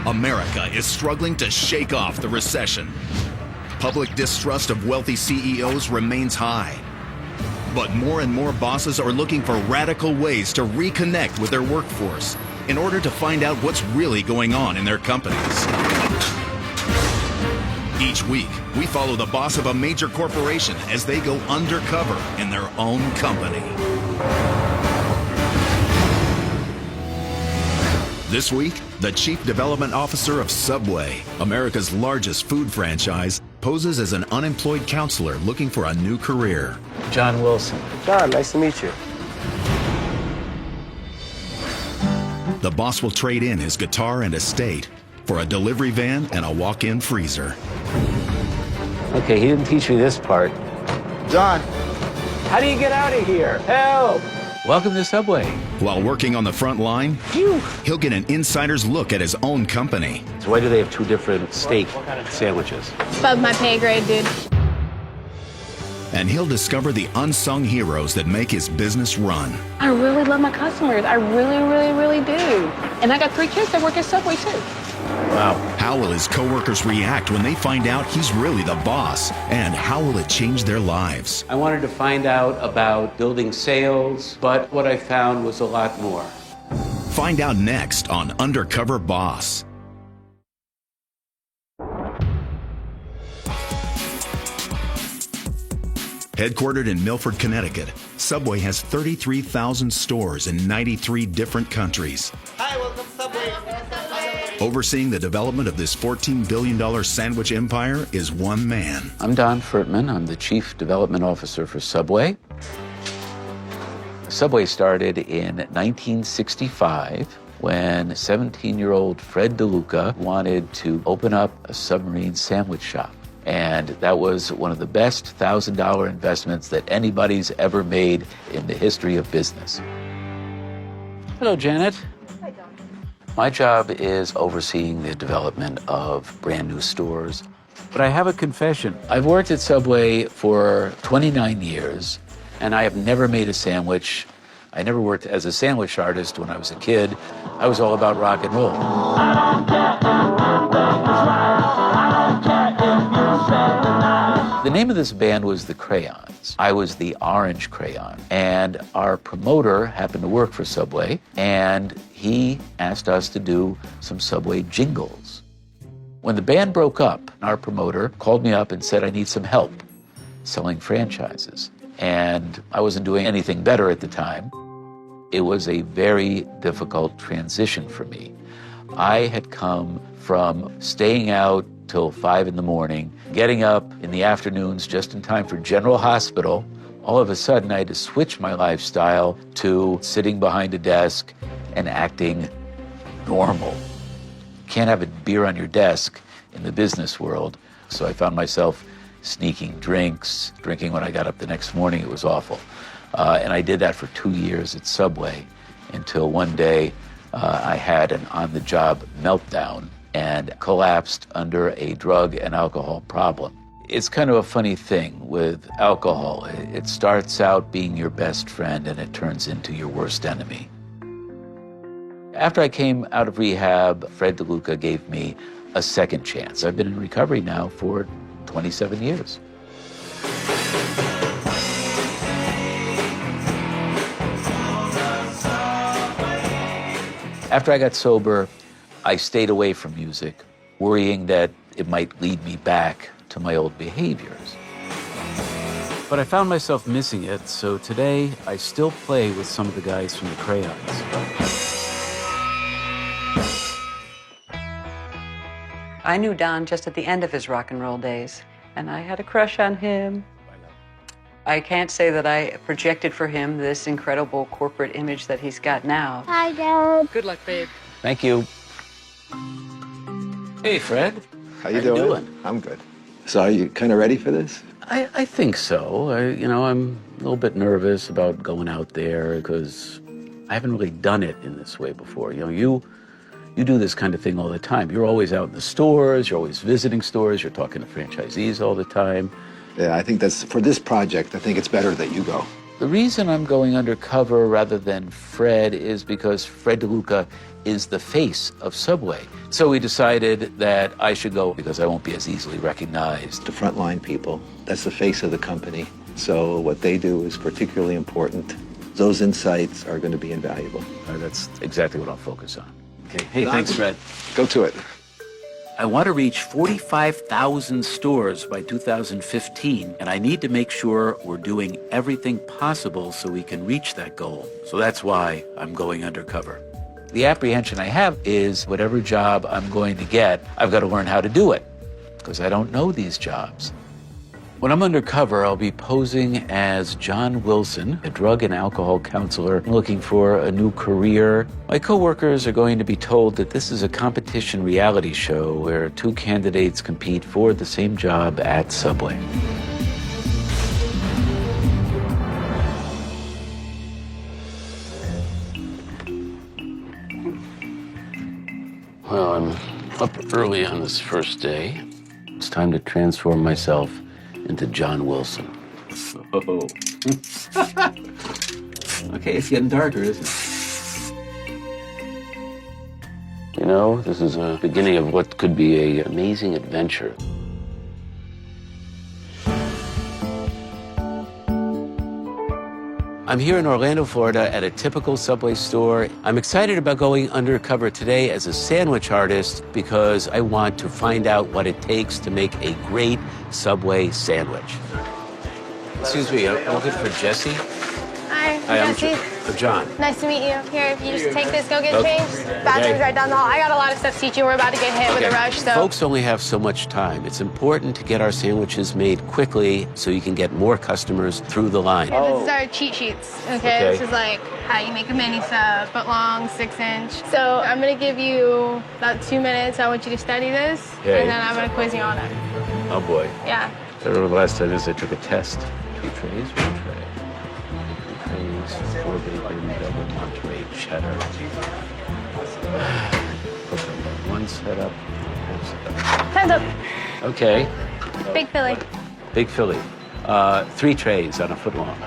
America is struggling to shake off the recession. Public distrust of wealthy CEOs remains high. But more and more bosses are looking for radical ways to reconnect with their workforce in order to find out what's really going on in their companies. Each week, we follow the boss of a major corporation as they go undercover in their own company. This week, the Chief Development Officer of Subway, America's largest food franchise, poses as an unemployed counselor looking for a new career. John Wilson. John, nice to meet you. The boss will trade in his guitar and estate for a delivery van and a walk-in freezer. Okay, he didn't teach me this part. John. How do you get out of here? Help! Welcome to Subway. While working on the front line, he'll get an insider's look at his own company. So why do they have two different steak sandwiches? Above my pay grade, dude. And he'll discover the unsung heroes that make his business run. I really love my customers. I really, really, really do. And I got 3 kids that work at Subway, too. Wow. How will his coworkers react when they find out he's really the boss? And how will it change their lives? I wanted to find out about building sales, but what I found was a lot more. Find out next on Undercover Boss. Headquartered in Milford, Connecticut, Subway has 33,000 stores in 93 different countries. Hi, welcome to Subway. Overseeing the development of this $14 billion sandwich empire is one man. I'm Don Furtman. I'm the Chief Development Officer for Subway. Subway started in 1965 when 17-year-old Fred DeLuca wanted to open up a submarine sandwich shop. And that was one of the best $1,000 investments that anybody's ever made in the history of business. Hello, Janet. Hi, Don. My job is overseeing the development of brand new stores. But I have a confession. I've worked at Subway for 29 years, and I have never made a sandwich. I never worked as a sandwich artist when I was a kid. I was all about rock and roll. The name of this band was the Crayons. I was the orange crayon. And our promoter happened to work for Subway, and he asked us to do some Subway jingles. When the band broke up, our promoter called me up and said, I need some help selling franchises. And I wasn't doing anything better at the time. It was a very difficult transition for me. I had come from staying out till 5 in the morning, getting up in the afternoons just in time for General Hospital. All of a sudden, I had to switch my lifestyle to sitting behind a desk and acting normal. You can't have a beer on your desk in the business world. So I found myself sneaking drinks, drinking when I got up the next morning. It was awful. And I did that for 2 years at Subway until one day I had an on-the-job meltdown and collapsed under a drug and alcohol problem. It's kind of a funny thing with alcohol. It starts out being your best friend and it turns into your worst enemy. After I came out of rehab, Fred DeLuca gave me a second chance. I've been in recovery now for 27 years. After I got sober, I stayed away from music, worrying that it might lead me back to my old behaviors. But I found myself missing it, so today I still play with some of the guys from the Crayons. I knew Don just at the end of his rock and roll days, and I had a crush on him. I can't say that I projected for him this incredible corporate image that he's got now. Hi, Dad. Good luck, babe. Thank you. Hey, Fred. How you doing? I'm good. So are you kind of ready for this? I think so. I'm a little bit nervous about going out there because I haven't really done it in this way before. You do this kind of thing all the time. You're always out in the stores, you're always visiting stores, you're talking to franchisees all the time. Yeah, I think that's, for this project, I think it's better that you go. The reason I'm going undercover rather than Fred is because Fred DeLuca is the face of Subway. So we decided that I should go because I won't be as easily recognized. The frontline people, that's the face of the company. So what they do is particularly important. Those insights are going to be invaluable. That's exactly what I'll focus on. Okay. Hey, thanks, Fred. Go to it. I want to reach 45,000 stores by 2015, and I need to make sure we're doing everything possible so we can reach that goal. So that's why I'm going undercover. The apprehension I have is whatever job I'm going to get, I've got to learn how to do it, because I don't know these jobs. When I'm undercover, I'll be posing as John Wilson, a drug and alcohol counselor looking for a new career. My coworkers are going to be told that this is a competition reality show where two candidates compete for the same job at Subway. Well, I'm up early on this first day. It's time to transform myself into John Wilson. Oh. Okay, it's getting darker, isn't it? You know, this is a beginning of what could be an amazing adventure. I'm here in Orlando, Florida at a typical Subway store. I'm excited about going undercover today as a sandwich artist because I want to find out what it takes to make a great Subway sandwich. Excuse me, I'm looking for Jesse. Hi, I'm Jesse. John. Nice to meet you. Here, if you just take this, go get Okay. changed. Bathroom's right down the hall. I got a lot of stuff to teach you. We're about to get hit with a rush, so. Folks only have so much time. It's important to get our sandwiches made quickly so you can get more customers through the line. Here, this is our cheat sheets, okay? This is like how you make a mini sub, foot long, 6-inch. So I'm gonna give you about 2 minutes. I want you to study this, Okay. and then I'm gonna quiz you on it. Oh boy. Yeah. I don't know the last time I took a test. 2 trays, 1 tray. 2 trays, 4 bacon, double Monterey cheddar. One setup, half setup. Time's up. Okay, Big Philly. big Philly. 3 trays on a foot long.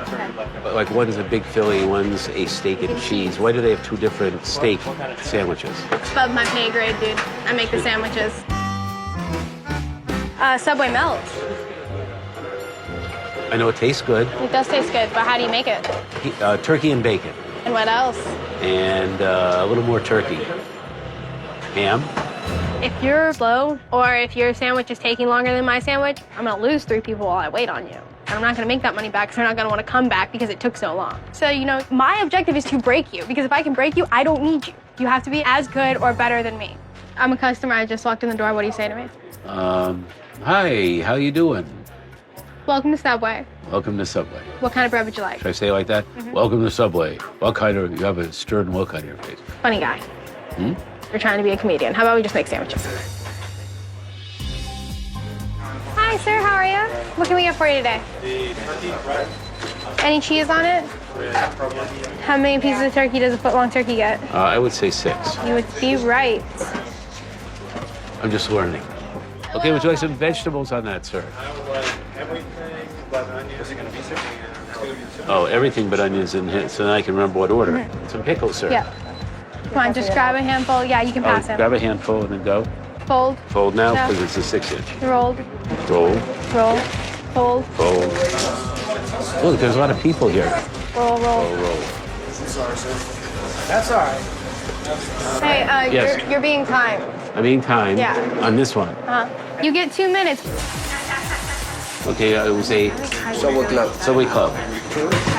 Like one's a big Philly, one's a steak and cheese. Why do they have 2 different steak sandwiches? Above my pay grade, dude. I make the sandwiches. Subway melt. I know it tastes good. It does taste good, but how do you make it? Turkey and bacon. And what else? And a little more turkey. Ham. If you're slow, or if your sandwich is taking longer than my sandwich, I'm gonna lose 3 people while I wait on you. And I'm not gonna make that money back because they're not gonna wanna come back because it took so long. So, you know, my objective is to break you, because if I can break you, I don't need you. You have to be as good or better than me. I'm a customer, I just walked in the door, what do you say to me? Hi, how you doing? Welcome to Subway. Welcome to Subway. What kind of bread would you like? Should I say it like that? Welcome to Subway. What kind of, you have a stern look on your face. Funny guy. You're trying to be a comedian. How about we just make sandwiches? Hi, sir, how are you? What can we get for you today? Any cheese on it? How many pieces of turkey does a foot-long turkey get? I would say 6. You would be right. I'm just learning. Okay, would you like some vegetables on that, sir? Oh, everything but onions in here, so then I can remember what order. Some pickles, sir. Yeah. Come on, just grab a handful. Yeah, you can pass him. Grab a handful and then go. Fold. Fold now, Yeah. because it's a 6-inch. Rolled. Roll, Roll. Fold. fold. Look, there's a lot of people here. Roll, roll. Roll, roll. Hey, Yes. you're being timed. I'm being timed Yeah. on this one. You get 2 minutes. Okay, it was a Subway Club. Subway Club.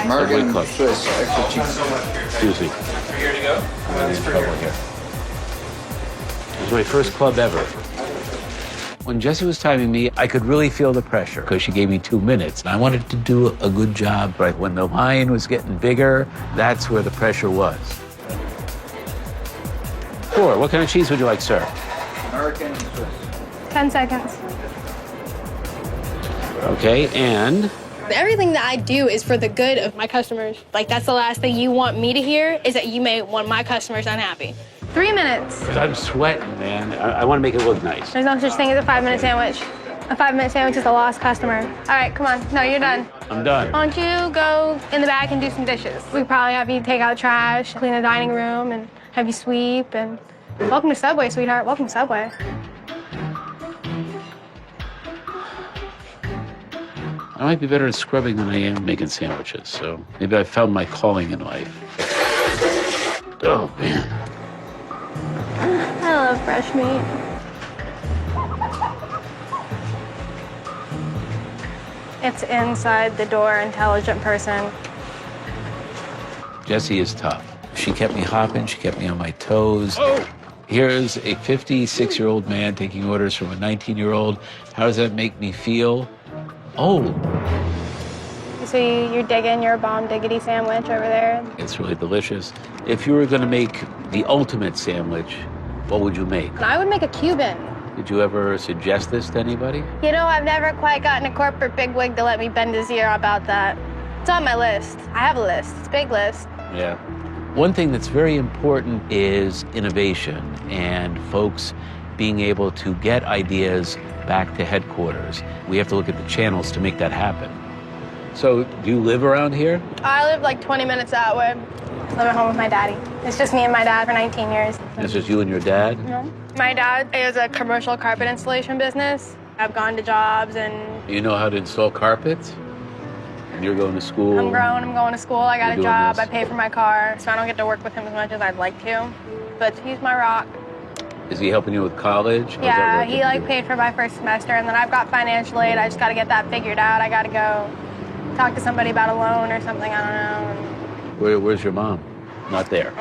American Club. Swiss, extra cheese. Excuse me. I'm in trouble here. It was my first club ever. When Jessie was timing me, I could really feel the pressure because she gave me 2 minutes. And I wanted to do a good job, but when the line was getting bigger, that's where the pressure was. 4, what kind of cheese would you like, sir? American Swiss. 10 seconds. Okay, and Everything that I do is for the good of my customers. Like, that's the last thing you want me to hear, is that you may want my customers unhappy. 3 minutes. because I'm sweating, man. I want to make it look nice. There's no such thing as a 5-minute sandwich. A 5-minute sandwich is a lost customer. All right, come on. No, you're done. I'm done. Why don't you go in the back and do some dishes? We probably have you take out trash, clean the dining room, and have you sweep. And welcome to Subway, sweetheart. Welcome to Subway. I might be better at scrubbing than I am making sandwiches, so maybe I found my calling in life. Oh, man. I love fresh meat. It's inside the door, intelligent person. Jessie is tough. She kept me hopping. She kept me on my toes. Oh. Here's a 56-year-old man taking orders from a 19-year-old. How does that make me feel? Oh. So you're digging your bomb diggity sandwich over there? It's really delicious. If you were going to make the ultimate sandwich, what would you make? I would make a Cuban. Did you ever suggest this to anybody? You know, I've never quite gotten a corporate bigwig to let me bend his ear about that. It's on my list. I have a list. It's a big list. Yeah. One thing that's very important is innovation and folks being able to get ideas back to headquarters. We have to look at the channels to make that happen. So, do you live around here? I live like 20 minutes that way. I live at home with my daddy. It's just me and my dad for 19 years. It's just you and your dad? Mm-hmm. My dad is a commercial carpet installation business. I've gone to jobs and... You know how to install carpets? And you're going to school? I'm grown, I'm going to school, I got a job, this? I pay for my car, so I don't get to work with him as much as I'd like to. But he's my rock. Is he helping you with college? Yeah, he like paid for my first semester, and then I've got financial aid. I just got to get that figured out. I got to go talk to somebody about a loan or something, I don't know. Where's your mom? Not there.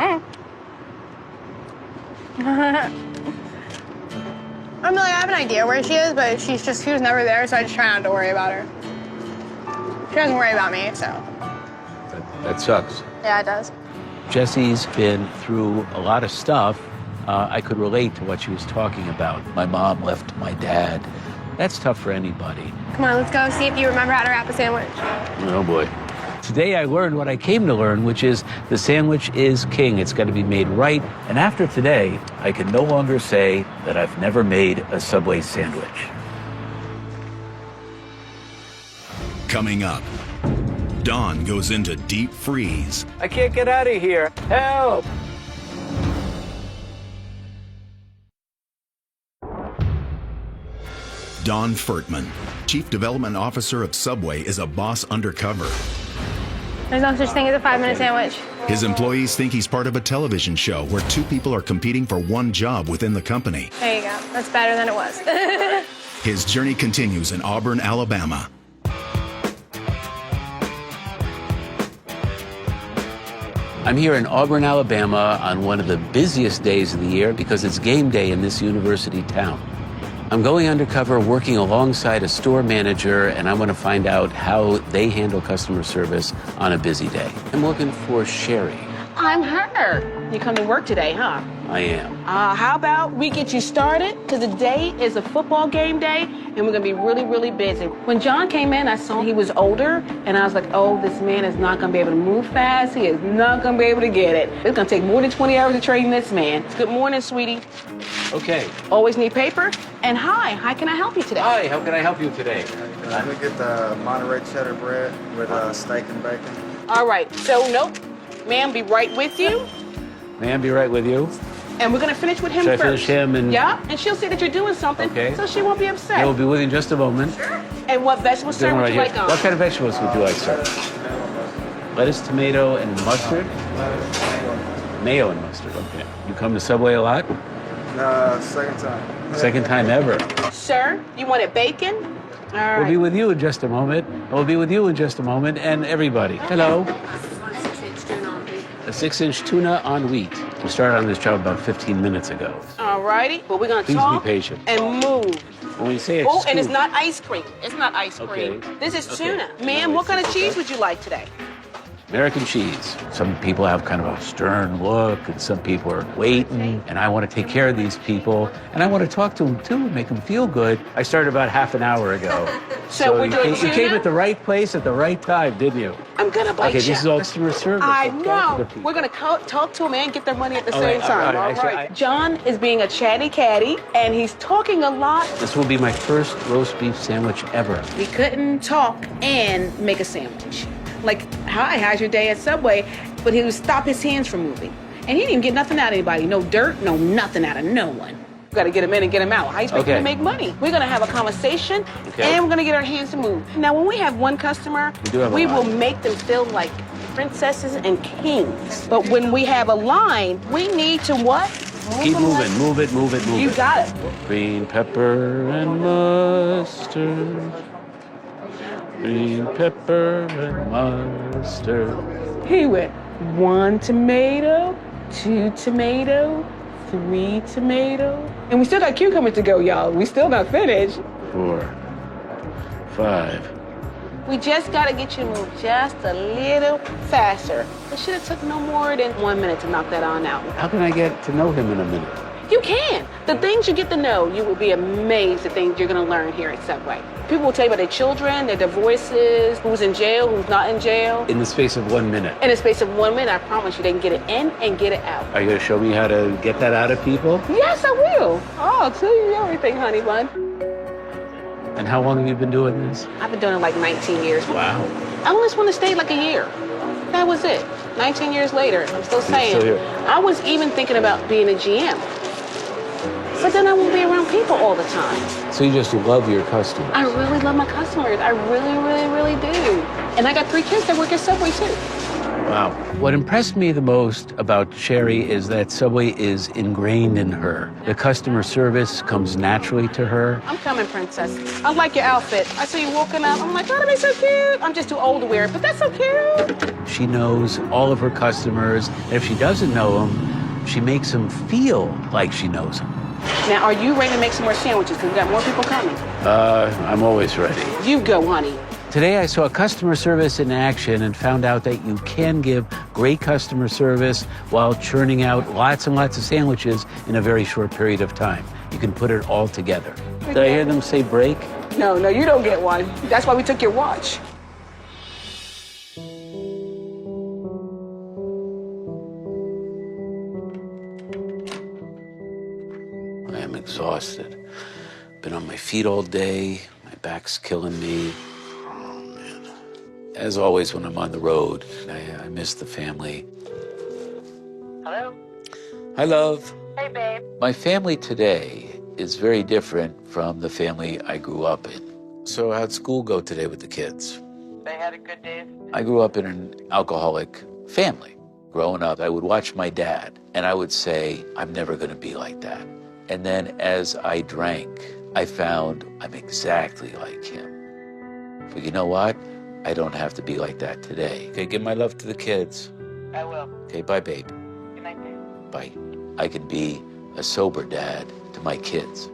I mean, like, I have an idea where she is, but she was never there, so I just try not to worry about her. She doesn't worry about me, so. That sucks. Yeah, it does. Jessie's been through a lot of stuff. I could relate to what she was talking about. My mom left my dad. That's tough for anybody. Come on, let's go see if you remember how to wrap a sandwich. Oh, boy. Today I learned what I came to learn, which is the sandwich is king. It's got to be made right. And after today, I can no longer say that I've never made a Subway sandwich. Coming up, Dawn goes into deep freeze. I can't get out of here. Help! Don Furtman, Chief Development Officer of Subway, is a boss undercover. There's no such thing as a 5-minute sandwich. His employees think he's part of a television show where two people are competing for one job within the company. There you go. That's better than it was. His journey continues in Auburn, Alabama. I'm here in Auburn, Alabama on one of the busiest days of the year because it's game day in this university town. I'm going undercover working alongside a store manager, and I want to find out how they handle customer service on a busy day. I'm looking for Sherry. I'm her. You come to work today, huh? I am. How about we get you started? Because today is a football game day, and we're going to be really, really busy. When John came in, I saw he was older, and I was like, oh, this man is not going to be able to move fast. He is not going to be able to get it. It's going to take more than 20 hours to train this man. Good morning, sweetie. Okay. Always need paper? And hi, how can I help you today? Hi, how can I help you today? Let me get the Monterey cheddar bread with steak and bacon. All right, so nope. Ma'am, be right with you. May I be right with you? And we're going to finish with him Should first. I finish him and... Yeah, and she'll see that you're doing something, Okay. so she won't be upset. I will be with you in just a moment. And what vegetables, sir, would you like on? What kind of vegetables would you like, sir? Lettuce, tomato, and mustard? Mayo and mustard, okay. You come to Subway a lot? Second time. Second time ever. Sir, you wanted bacon? All right. We'll be with you in just a moment. We'll be with you in just a moment, and everybody. Hello. A 6-inch tuna on wheat. We started on this job about 15 minutes ago. All righty, but we're going to Please talk be patient. and move. When we say it's Oh, and it's scoop- not ice cream. It's not ice cream. Okay. This is Okay. tuna. Ma'am, what kind of cheese would you like today? American cheese. Some people have kind of a stern look, and some people are waiting, and I want to take care of these people, and I want to talk to them too and make them feel good. I started about half an hour ago. So we're doing you came at the right place at the right time, didn't you? I'm gonna bite Okay, you. this is all customer service. I I'm talking know. to people. We're gonna talk to him and get their money at the All same right, time. all right, All right. John is being a chatty catty, and he's talking a lot. This will be my first roast beef sandwich ever. We couldn't talk and make a sandwich. Like, hi, how's your day at Subway? But he would stop his hands from moving. And he didn't even get nothing out of anybody. No dirt, no nothing out of no one. We gotta get him in and get him out. How you expect him to make money? We're gonna have a conversation, and we're gonna get our hands to move. Now, when we have one customer, we will make them feel like princesses and kings. But when we have a line, we need to what? Keep moving, move it, move it, move it. You got it. Green pepper and mustard. Green pepper and mustard. He went 1 tomato, 2 tomato, 3 tomato. And we still got cucumbers to go, y'all. We still not finished. 4, 5. We just gotta get you to move just a little faster. It should have took no more than 1 minute to knock that on out. How can I get to know him in a minute? You can. The things you get to know, you will be amazed at things you're gonna learn here at Subway. People will tell you about their children, their divorces, who's in jail, who's not in jail. In the space of 1 minute. In the space of 1 minute, I promise you they can get it in and get it out. Are you gonna show me how to get that out of people? Yes, I will. Oh, I'll tell you everything, honey bun. And how long have you been doing this? I've been doing it like 19 years. Wow. I only just want to stay like a year. That was it. 19 years later, I'm still saying. still here. I was even thinking about being a GM. But then I won't be around people all the time. So you just love your customers? I really love my customers. I really, really, really do. And I got 3 kids that work at Subway too. Wow. What impressed me the most about Sherry is that Subway is ingrained in her. The customer service comes naturally to her. I'm coming, princess. I like your outfit. I see you walking up. I'm like, oh, that makes so cute. I'm just too old to wear it, but that's so cute. She knows all of her customers, and if she doesn't know them, she makes them feel like she knows them. Now, are you ready to make some more sandwiches? Because we got more people coming. I'm always ready. You go, honey. Today I saw customer service in action and found out that you can give great customer service while churning out lots and lots of sandwiches in a very short period of time. You can put it all together. Did I hear them say break? No, you don't get one. That's why we took your watch. I am exhausted. Been on my feet all day. My back's killing me. As always, when I'm on the road, I miss the family. Hello? Hi, love. Hey, babe. My family today is very different from the family I grew up in. So how'd school go today with the kids? They had a good day. I grew up in an alcoholic family. Growing up, I would watch my dad, and I would say, I'm never going to be like that. And then as I drank, I found I'm exactly like him. But you know what? I don't have to be like that today. Okay, give my love to the kids. I will. Okay, bye, babe. Good night, babe. Bye. I can be a sober dad to my kids.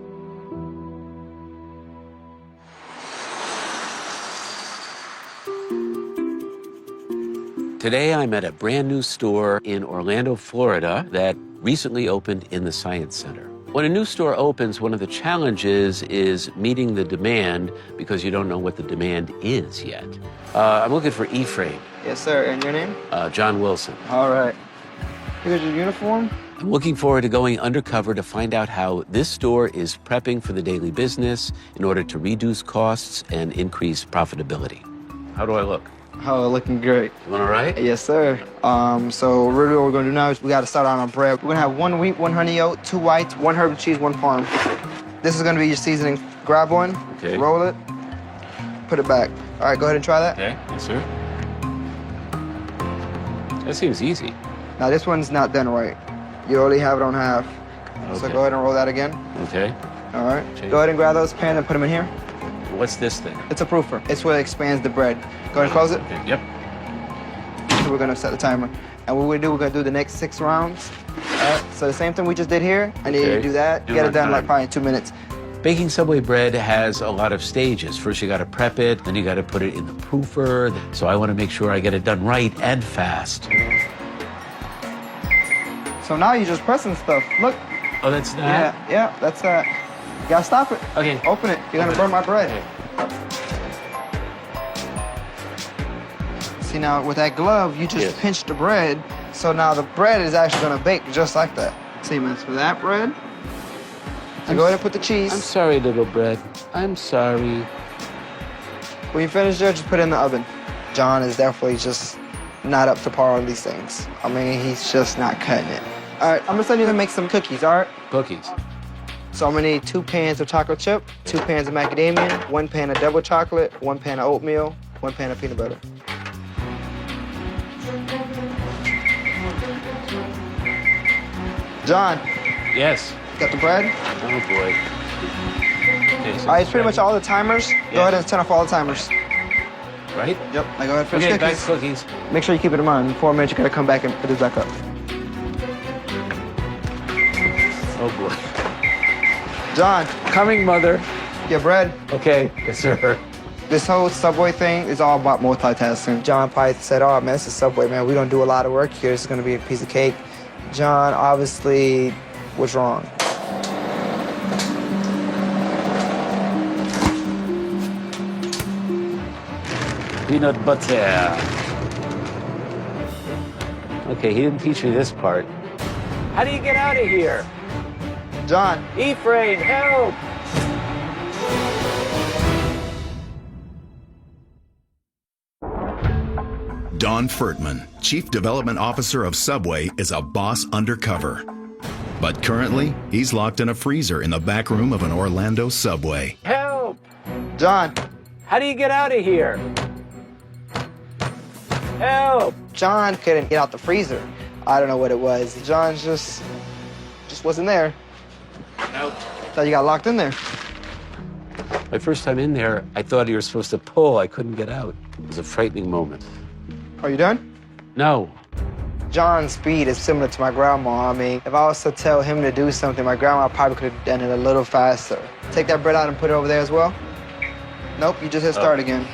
Today I'm at a brand new store in Orlando, Florida that recently opened in the Science Center. When a new store opens, one of the challenges is meeting the demand because you don't know what the demand is yet. I'm looking for Ephraim. Yes, sir. And your name? John Wilson. All right. Here's your uniform. I'm looking forward to going undercover to find out how this store is prepping for the daily business in order to reduce costs and increase profitability. How do I look? Oh, looking great. Doing all right? Yes, sir. So really what we're gonna do now is we gotta start out on bread. We're gonna have 1 wheat, 1 honey oat, 2 whites, 1 herb and cheese, 1 parm. This is gonna be your seasoning. Grab one, Okay. roll it, put it back. All right, go ahead and try that. Okay, yes, sir. That seems easy. Now this one's not done right. You already have it on half. So Okay. go ahead and roll that again. Okay. All right. Okay. Go ahead and grab those pans and put them in here. What's this thing? It's a proofer. It's what expands the bread. Go ahead and close it. Okay. Yep. So we're gonna set the timer. And what we're gonna do the next 6 rounds. So the same thing we just did here. I need you Okay. to do that. Do Get my it done like time. probably in 2 minutes. Baking Subway bread has a lot of stages. First, you got to prep it, then you got to put it in the proofer. So I want to make sure I get it done right and fast. So now you're just pressing stuff. Look. Oh, that's that? Yeah, that's that. You gotta stop it. Okay. Open it. You're gonna burn my bread. Okay. See, now with that glove, you just pinch the bread. So now the bread is actually gonna bake just like that. See, man, for that bread. So go ahead and put the cheese. I'm sorry, little bread. I'm sorry. When you finish there, just put it in the oven. John is definitely just not up to par on these things. I mean, he's just not cutting it. All right, I'm gonna send you to make some cookies, all right? Cookies. So I'm gonna need 2 pans of chocolate chip, 2 pans of macadamia, 1 pan of double chocolate, 1 pan of oatmeal, 1 pan of peanut butter. John. Yes. Got the bread? Oh, boy. Okay, so All right, it's pretty much all the timers. Go ahead and turn off all the timers. Right? Yep, now go ahead and finish Okay, cookies. back cookies. Make sure you keep it in mind. In 4 minutes, you gotta come back and put this back up. Oh, boy. John, Coming, mother. your bread. Okay. Yes, sir. This whole Subway thing is all about multitasking. John probably said, oh, man, this is Subway, man. We don't do a lot of work here. This is gonna be a piece of cake. John obviously was wrong. Peanut butter. Okay, he didn't teach me this part. How do you get out of here? John, Ephraim, help! Don Furtman, Chief Development Officer of Subway, is a boss undercover. But currently, he's locked in a freezer in the back room of an Orlando Subway. Help! John, How do you get out of here? Help! John couldn't get out the freezer. I don't know what it was. John just wasn't there. Nope. Thought you got locked in there. My first time in there, I thought you were supposed to pull. I couldn't get out. It was a frightening moment. Are you done? No. John's speed is similar to my grandma. I mean, if I was to tell him to do something, my grandma probably could have done it a little faster. Take that bread out and put it over there as well. Nope, you just hit start again.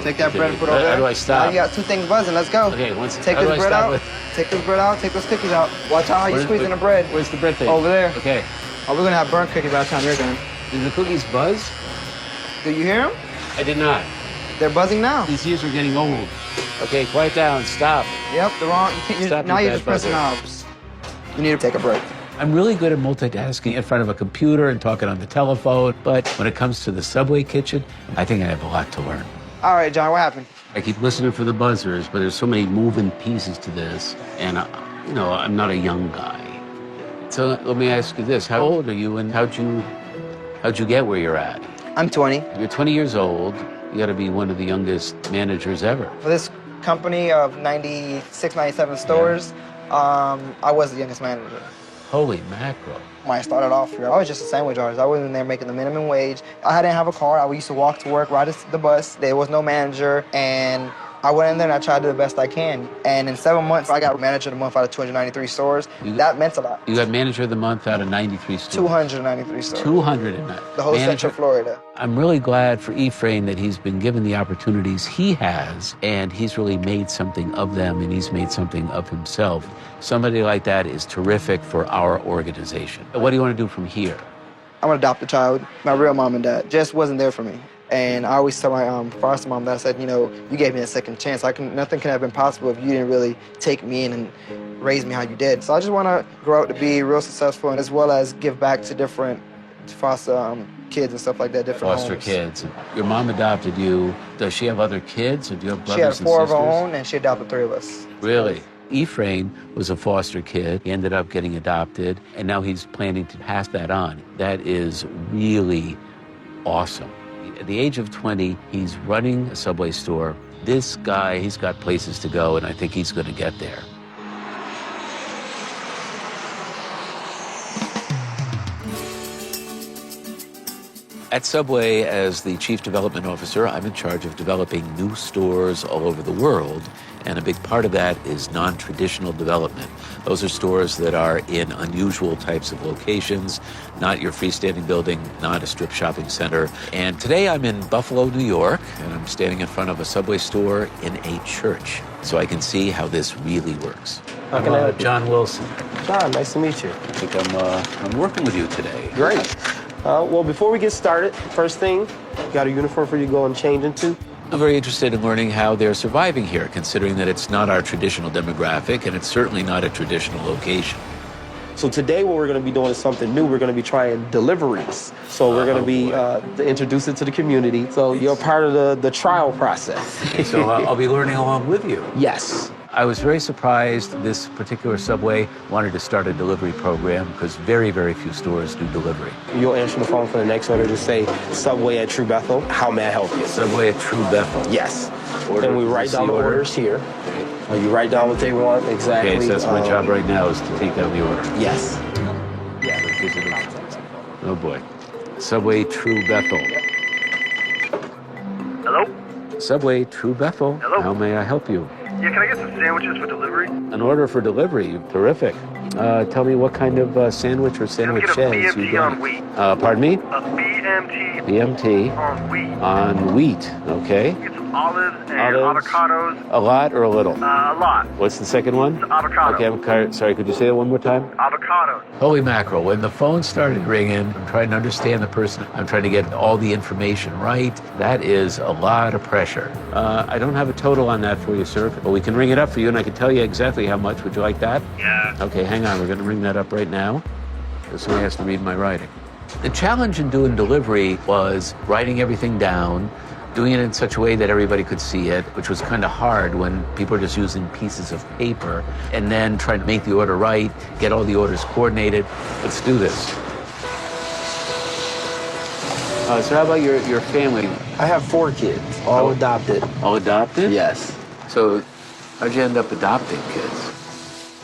Take that bread and put it over there. How do I stop? Now you got 2 things buzzing. Let's go. Okay, Take how do this I bread stop out. it? Take this bread out. Take those cookies out. Watch out how you're squeezing the bread. Where's the bread thing? Over there. Okay. Oh, we're gonna have burnt cookies by the time you're done. Did the cookies buzz? Do you hear them? I did not. They're buzzing now. These ears are getting old. Okay, quiet down. Stop. Yep, they're wrong. Stop Now your you're bad just pressing buzzer. knobs. You need to take a break. I'm really good at multitasking in front of a computer and talking on the telephone, but when it comes to the Subway kitchen, I think I have a lot to learn. All right, John, what happened? I keep listening for the buzzers, but there's so many moving pieces to this, and I'm not a young guy. So let me ask you this: how old are you, and how'd you get where you're at? I'm 20. You're 20 years old. You got to be one of the youngest managers ever. For this company of 96, 97 stores, I was the youngest manager. Holy mackerel! When I started off here, I was just a sandwich artist. I wasn't there making the minimum wage. I didn't have a car. I used to walk to work, ride the bus. There was no manager, and I went in there and I tried to do the best I can. And in 7 months, I got manager of the month out of 293 stores. That meant a lot. You got manager of the month out of 93 stores. 293 stores. 209. The whole Manager- Central Florida. I'm really glad for Ephraim that he's been given the opportunities he has, and he's really made something of them, and he's made something of himself. Somebody like that is terrific for our organization. What do you want to do from here? I'm gonna adopt a child. My real mom and dad just wasn't there for me. And I always tell my foster mom that I said, you gave me a second chance. Nothing could have been possible if you didn't really take me in and raise me how you did. So I just want to grow up to be real successful, as well as give back to different foster kids and stuff like that, different Foster homes. kids. Your mom adopted you. Does she have other kids, or do you have brothers She had and 4 of sisters? her own, and she adopted 3 of us. Really? Ephraim was a foster kid. He ended up getting adopted, and now he's planning to pass that on. That is really awesome. At the age of 20, he's running a Subway store. This guy, he's got places to go, and I think he's going to get there. At Subway, as the Chief Development Officer, I'm in charge of developing new stores all over the world. And a big part of that is non-traditional development. Those are stores that are in unusual types of locations, not your freestanding building, not a strip shopping center. And today I'm in Buffalo, New York, and I'm standing in front of a Subway store in a church, so I can see how this really works. How can I help you? John Wilson. John, nice to meet you. I think I'm working with you today. Great. Well, before we get started, first thing, got a uniform for you to go and change into. I'm very interested in learning how they're surviving here, considering that it's not our traditional demographic and it's certainly not a traditional location. So today what we're going to be doing is something new. We're going to be trying deliveries. So we're going to be introduce it to the community. So you're part of the trial process. Okay, so I'll be learning along with you. Yes. I was very surprised this particular Subway wanted to start a delivery program because very, very few stores do delivery. You'll answer the phone for the next order. Just say Subway at True Bethel. How may I help you? Subway at True Bethel. Yes. Order, and we write down the orders here. You write down what they want exactly. Okay, so that's my job right now is to take down the order. Yes. Oh boy. Subway True Bethel. Hello? Subway True Bethel. Hello? How may I help you? Yeah, can I get some sandwiches for delivery? An order for delivery. Terrific. Tell me what kind of sandwich or sandwich Can I get a you BMT got. on wheat? Pardon me? A BMT BMT on wheat. on wheat. Okay. Get some olives and Olives. avocados. A lot or a little? A lot. What's the second one? Avocado. Okay, sorry, could you say that one more time? Avocados. Holy mackerel, when the phone started ringing, I'm trying to understand the person. I'm trying to get all the information right. That is a lot of pressure. I don't have a total on that for you, sir, but we can ring it up for you and I can tell you exactly how much. Would you like that? Yeah. Okay, hang on. We're going to ring that up right now. Somebody has to read my writing. The challenge in doing delivery was writing everything down, doing it in such a way that everybody could see it, which was kind of hard when people are just using pieces of paper, and then trying to make the order right, get all the orders coordinated. Let's do this. So how about your family? I have 4 kids, all adopted. All adopted? Yes. So how'd you end up adopting kids?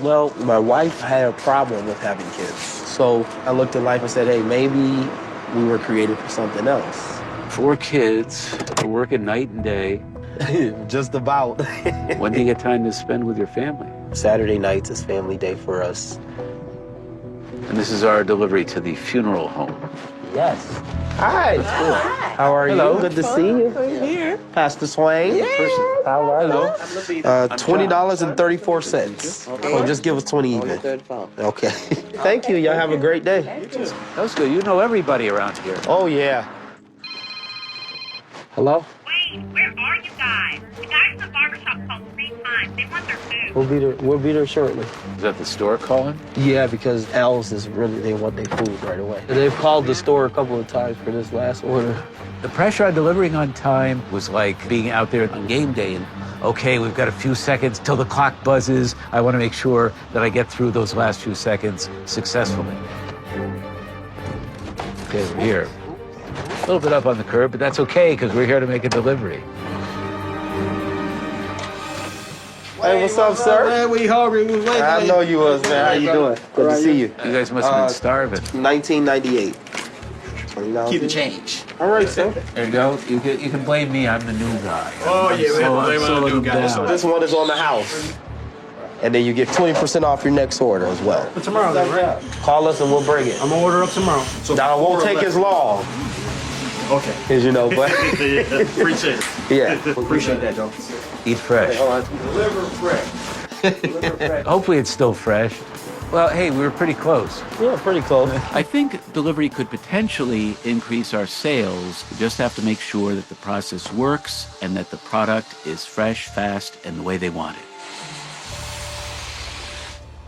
Well, my wife had a problem with having kids. So I looked at life and said, hey, maybe we were created for something else. 4 kids, you're working night and day. Just about. When do you get time to spend with your family? Saturday nights is family day for us. And this is our delivery to the funeral home. Yes. Hi. How are Hello. you? Good to see you. Here. Pastor Swain. Yeah. How are you? $20.34. So just give us 20 even. Okay. Thank you. Y'all have a great day. That was good. You know everybody around here. Oh, yeah. Hello? Wait, where are you guys? The guys in the barbershop called 3 times. They want their food. We'll be there shortly. Is that the store calling? Yeah, because Al's is really, they want their food right away. They've called the store a couple of times for this last order. The pressure on delivering on time was like being out there on game day and, okay, we've got a few seconds till the clock buzzes. I want to make sure that I get through those last few seconds successfully. Okay, we're here. A little bit up on the curb, but that's okay because we're here to make a delivery. Hey, what's up, sir? Man, we hungry. We waiting. I know you was, man. How you doing? Good to see you. You guys must have been starving. 1998. $20. Keep the change. All right, sir. There you go. You can blame me. I'm the new guy. Oh, yeah, we have to blame on the new guy. This one is on the house. And then you get 20% off your next order as well. But tomorrow, then, right? Call us and we'll bring it. I'm gonna order up tomorrow. So Now, it won't take as long, Okay. as you know, but Appreciate it. yeah. Appreciate that, Joe. Eat fresh. Deliver fresh. Hopefully it's still fresh. Well, hey, we were pretty close. Yeah, pretty close. I think delivery could potentially increase our sales. We just have to make sure that the process works and that the product is fresh, fast, and the way they want it.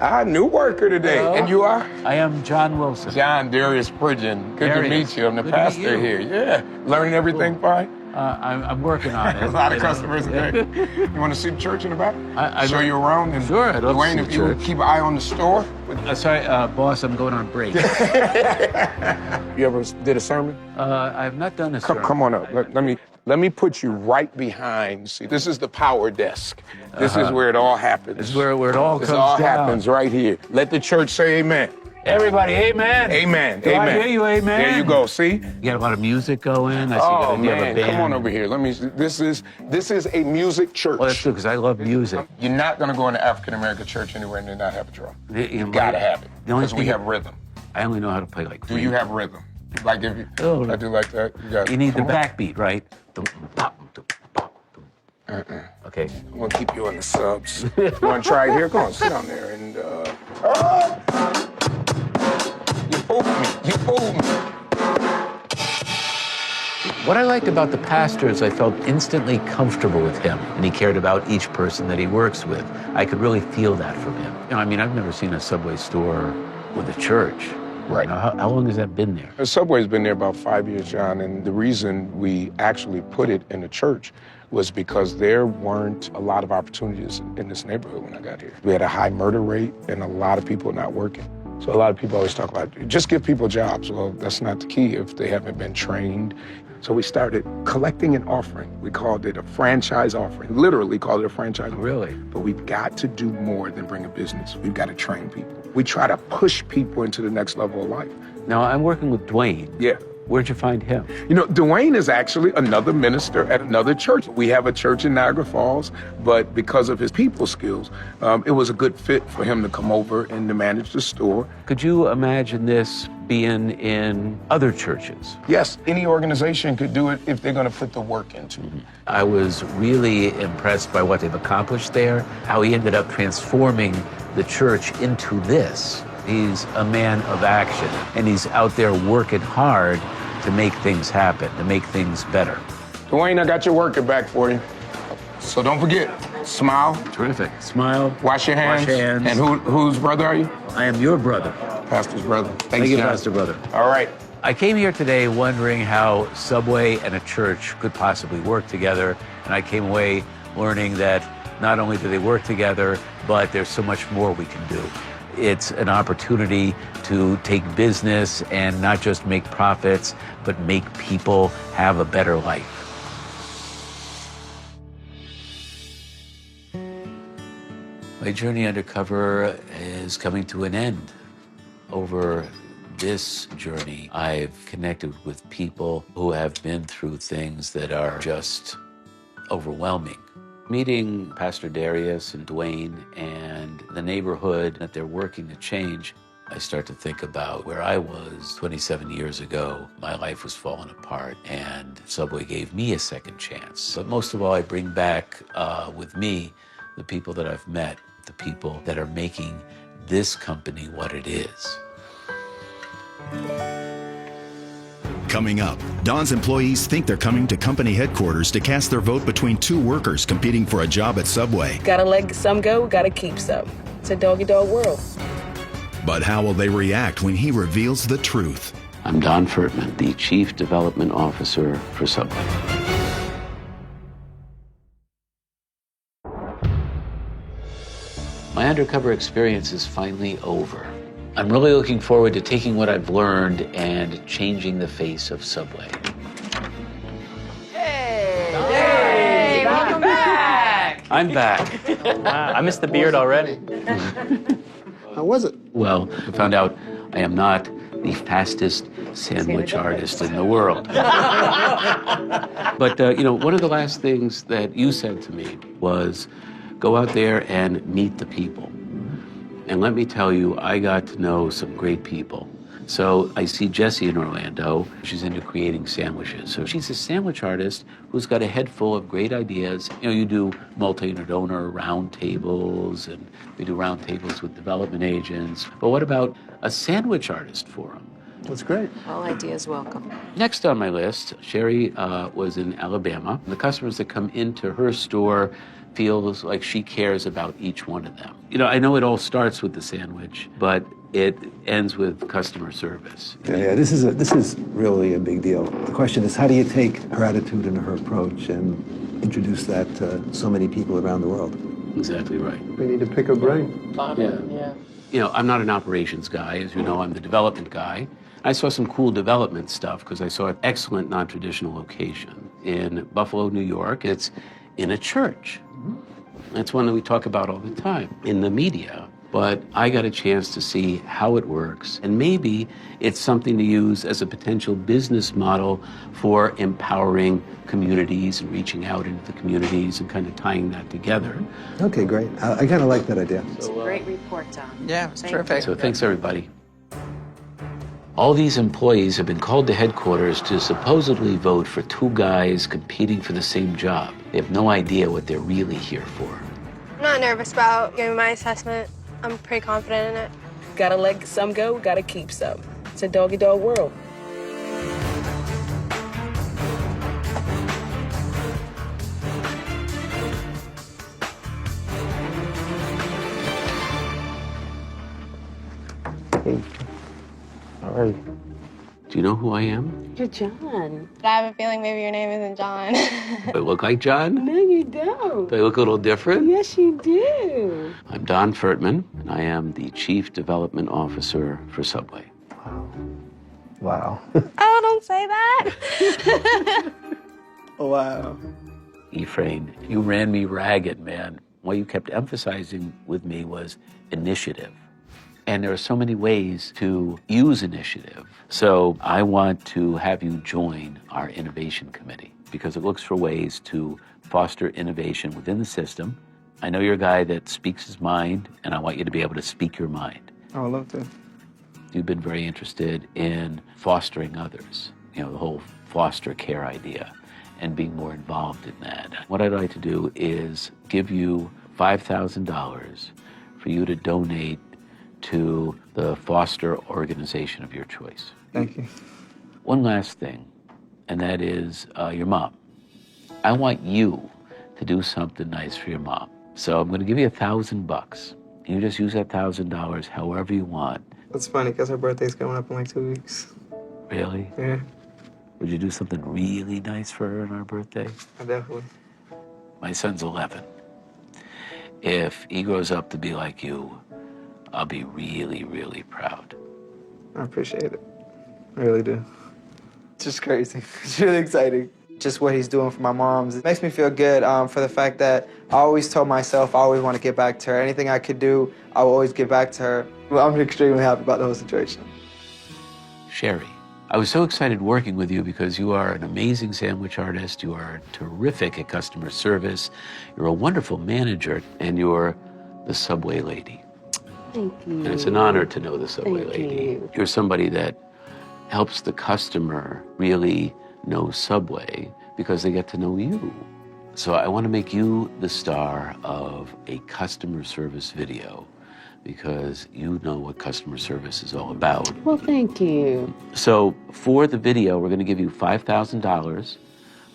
Our new worker today. Hello. And you are? I am John Wilson. John Darius Pridgeon. Good to Darius. meet you. I'm the Good to meet pastor you. here. Yeah. Learning everything fine? I'm working on it. A lot of customers today. You want to see the church in the back? I Show you around? And Sure, I'd love to Dwayne, see if the you would church. keep an eye on the store. Sorry, boss, I'm going on break. You ever did a sermon? I have not done a sermon. Come on up. Let me put you right behind. See, this is the power desk. This is where it all happens. This is where it all This comes all down. happens right here. Let the church say amen. Everybody, amen. Amen. Do Amen. I hear you, amen? There you go. See? You got a lot of music going. I see you Oh got, you have a man, band. come on over here. Let me. This is a music church. Well, that's good because I love music. You're not gonna go in an African American church anywhere and not have a drum. You gotta have it the only because we thing- have rhythm. I only know how to play like. Do you have rhythm? Like if you, I do like that. You got. You need the come on. backbeat, right? Okay. I'm gonna keep you on the subs. You wanna try it here? Come on, sit down there and. You fooled me. You fooled me. What I liked about the pastor is I felt instantly comfortable with him, and he cared about each person that he works with. I could really feel that from him. You know, I mean, I've never seen a Subway store with a church. Right. You know, how long has that been there? The Subway's been there about 5 years, John, and the reason we actually put it in the church was because there weren't a lot of opportunities in this neighborhood when I got here. We had a high murder rate and a lot of people not working. So a lot of people always talk about, just give people jobs. Well, that's not the key if they haven't been trained. So we started collecting an offering. We called it a franchise offering, literally called it a franchise offering. Really? But we've got to do more than bring a business. We've got to train people. We try to push people into the next level of life. Now, I'm working with Dwayne. Yeah. Where'd you find him? You know, Dwayne is actually another minister at another church. We have a church in Niagara Falls, but because of his people skills, it was a good fit for him to come over and to manage the store. Could you imagine this being in other churches? Yes, any organization could do it if they're going to put the work into it. I was really impressed by what they've accomplished there, how he ended up transforming the church into this. He's a man of action, and he's out there working hard to make things happen, to make things better. Dwayne, I got your worker back for you. So don't forget, smile. Terrific. Smile. Wash your hands. Wash hands. And whose brother are you? I am your brother. Pastor's brother. Thank you, John. Pastor brother. All right. I came here today wondering how Subway and a church could possibly work together, and I came away learning that not only do they work together, but there's so much more we can do. It's an opportunity to take business and not just make profits, but make people have a better life. My journey undercover is coming to an end. Over this journey, I've connected with people who have been through things that are just overwhelming. Meeting Pastor Darius and Dwayne and the neighborhood that they're working to change, I start to think about where I was 27 years ago. My life was falling apart, and Subway gave me a second chance. But most of all, I bring back with me the people that I've met, the people that are making this company what it is. Coming up, Don's employees think they're coming to company headquarters to cast their vote between two workers competing for a job at Subway. Gotta let some go, gotta keep some. It's a dog-eat-dog world. But how will they react when he reveals the truth? I'm Don Furtman, the Chief Development Officer for Subway. My undercover experience is finally over. I'm really looking forward to taking what I've learned and changing the face of Subway. Hey, welcome back. I'm back. I missed the beard already. How was it? Well, I found out I am not the fastest sandwich artist in the world. But, you know, one of the last things that you said to me was go out there and meet the people. And let me tell you, I got to know some great people. So I see Jessie in Orlando. She's into creating sandwiches. So she's a sandwich artist who's got a head full of great ideas. You know, you do multi-unit owner roundtables, and we do roundtables with development agents. But what about a sandwich artist forum? That's great. All ideas welcome. Next on my list, Sherry was in Alabama. The customers that come into her store feels like she cares about each one of them. You know, I know it all starts with the sandwich, but it ends with customer service. Yeah, this is really a big deal. The question is, how do you take her attitude and her approach and introduce that to so many people around the world? Exactly right. We need to pick her brain. Yeah. You know, I'm not an operations guy. As you know, I'm the development guy. I saw some cool development stuff because I saw an excellent non-traditional location in Buffalo, New York. It's in a church. That's one that we talk about all the time in the media. but I got a chance to see how it works, and maybe it's something to use as a potential business model for empowering communities and reaching out into the communities and kind of tying that together. Okay, great. I kind of like that idea. It's a great report, Don. Yeah, it's Thank terrific. So thanks, everybody. All these employees have been called to headquarters to supposedly vote for two guys competing for the same job. They have no idea what they're really here for. I'm not nervous about giving my assessment. I'm pretty confident in it. Gotta let some go, gotta keep some. It's a dog-eat-dog world. Hey. All right. Do you know who I am? You're John. I have a feeling maybe your name isn't John. Do I look like John? No, you don't. Do I look a little different? Yes, you do. I'm Don Furtman, and I am the Chief Development Officer for Subway. Wow. Oh, don't say that. Wow. Ephraim, you ran me ragged, man. What you kept emphasizing with me was initiative. And there are so many ways to use initiative. So I want to have you join our innovation committee because it looks for ways to foster innovation within the system. I know you're a guy that speaks his mind, and I want you to be able to speak your mind. I would love to. You've been very interested in fostering others, you know, the whole foster care idea, and being more involved in that. What I'd like to do is give you $5,000 for you to donate to the foster organization of your choice. Thank you. One last thing, and that is your mom. I want you to do something nice for your mom. So I'm going to give you $1,000. You just use that $1,000 however you want. That's funny because her birthday's coming up in like 2 weeks. Really? Yeah, Would you do something really nice for her on her birthday? I definitely. My son's 11. If he grows up to be like you, I'll be really, really proud. I appreciate it. I really do. It's just crazy. It's really exciting. Just what he's doing for my moms. It makes me feel good for the fact that I always told myself I always want to get back to her. Anything I could do, I will always give back to her. Well, I'm extremely happy about the whole situation. Sherry, I was so excited working with you because you are an amazing sandwich artist, you are terrific at customer service, you're a wonderful manager, and you're the Subway lady. Thank you. And it's an honor to know the Subway Thank lady. you. You're somebody that helps the customer really know Subway because they get to know you. So I want to make you the star of a customer service video because you know what customer service is all about. Well, thank you. So for the video, we're going to give you $5,000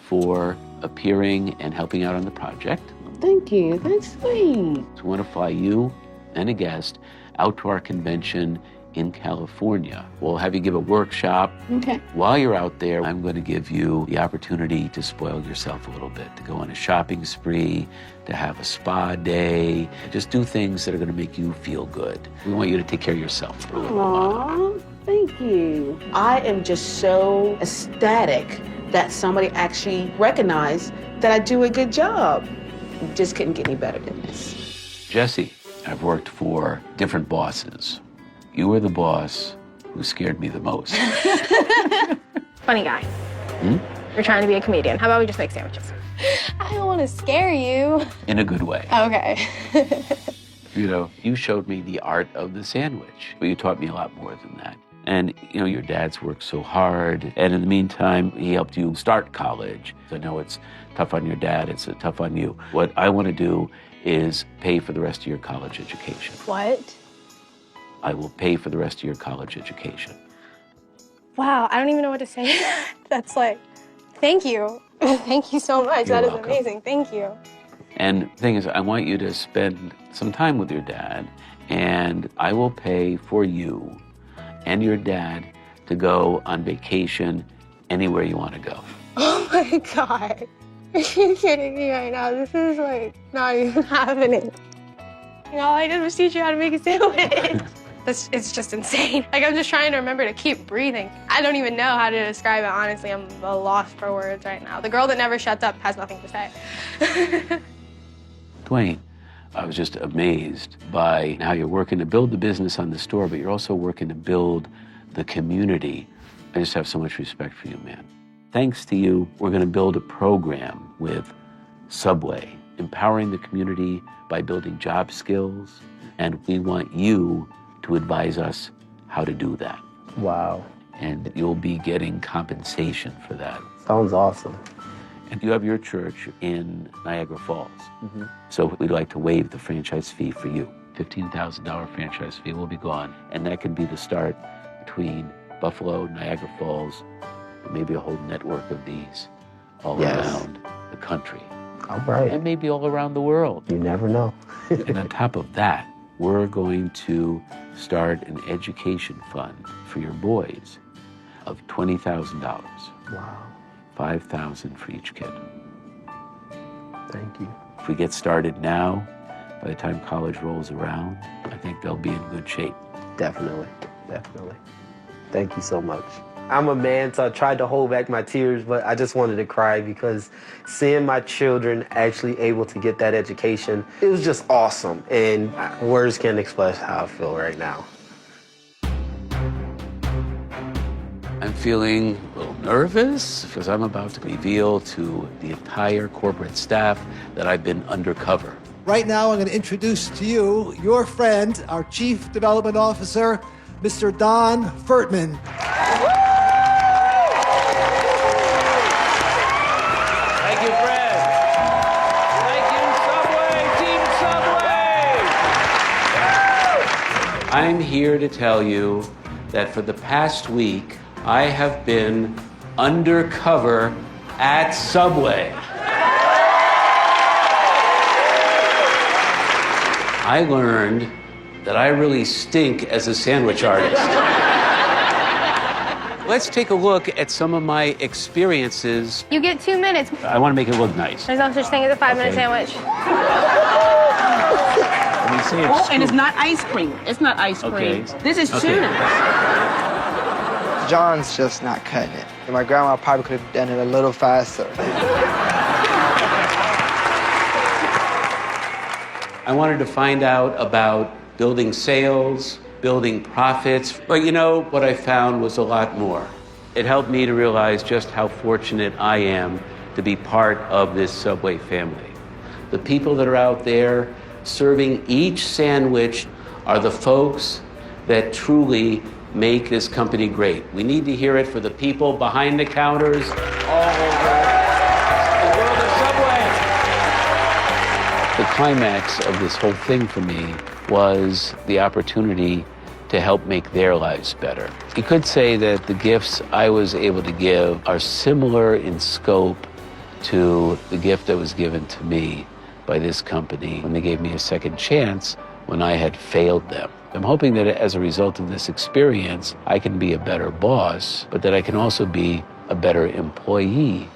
for appearing and helping out on the project. Thank you. That's sweet. So we want to fly you and a guest out to our convention in California. We'll have you give a workshop. Okay. While you're out there, I'm going to give you the opportunity to spoil yourself a little bit, to go on a shopping spree, to have a spa day, just do things that are going to make you feel good. We want you to take care of yourself for a little while. Aw, thank you. I am just so ecstatic that somebody actually recognized that I do a good job. Just couldn't get any better than this. Jesse, I've worked for different bosses. You were the boss who scared me the most. Funny guy. You're trying to be a comedian. How about we just make sandwiches? I don't want to scare you. In a good way. Okay. You know, you showed me the art of the sandwich, but you taught me a lot more than that. And, you know, your dad's worked so hard. And in the meantime, he helped you start college. I know it's tough on your dad, it's tough on you. What I want to do is pay for the rest of your college education. What? I will pay for the rest of your college education. Wow, I don't even know what to say. That's like, thank you. Thank you so much. You're That is welcome. amazing. Thank you. And the thing is, I want you to spend some time with your dad, and I will pay for you and your dad to go on vacation anywhere you want to go. Oh my God. Are you kidding me right now? This is like not even happening. You know, all I did was teach you how to make a sandwich. It's just insane. Like, I'm just trying to remember to keep breathing. I don't even know how to describe it, honestly. I'm at a loss for words right now. The girl that never shuts up has nothing to say. Dwayne, I was just amazed by how you're working to build the business on the store, but you're also working to build the community. I just have so much respect for you, man. Thanks to you, we're going to build a program with Subway, empowering the community by building job skills, and we want you to advise us how to do that. Wow. And you'll be getting compensation for that. Sounds awesome. And you have your church in Niagara Falls. Mm-hmm. So we'd like to waive the franchise fee for you. $15,000 franchise fee will be gone. And that could be the start between Buffalo, Niagara Falls, and maybe a whole network of these all around the country. All right. And maybe all around the world. You never know. And on top of that, we're going to start an education fund for your boys of $20,000. Wow. $5,000 for each kid. Thank you. If we get started now, by the time college rolls around, I think they'll be in good shape. Definitely. Thank you so much. I'm a man, so I tried to hold back my tears, but I just wanted to cry because seeing my children actually able to get that education, it was just awesome. And words can't express how I feel right now. I'm feeling a little nervous because I'm about to reveal to the entire corporate staff that I've been undercover. Right now, I'm going to introduce to you your friend, our Chief Development Officer, Mr. Don Furtman. Thank you, Fred. Thank you, Subway, Team Subway. I'm here to tell you that for the past week, I have been undercover at Subway. I learned that I really stink as a sandwich artist. Let's take a look at some of my experiences. You get 2 minutes. I want to make it look nice. There's no such thing as a 5-minute sandwich. When you say Oh, and it's not ice cream. It's not ice cream. Okay. This is tuna. John's just not cutting it. And my grandma probably could have done it a little faster. I wanted to find out about building sales, building profits. But you know, what I found was a lot more. It helped me to realize just how fortunate I am to be part of this Subway family. The people that are out there serving each sandwich are the folks that truly make this company great. We need to hear it for the people behind the counters all over the world of Subway. The climax of this whole thing for me was the opportunity to help make their lives better. You could say that the gifts I was able to give are similar in scope to the gift that was given to me by this company when they gave me a second chance when I had failed them. I'm hoping that as a result of this experience, I can be a better boss, but that I can also be a better employee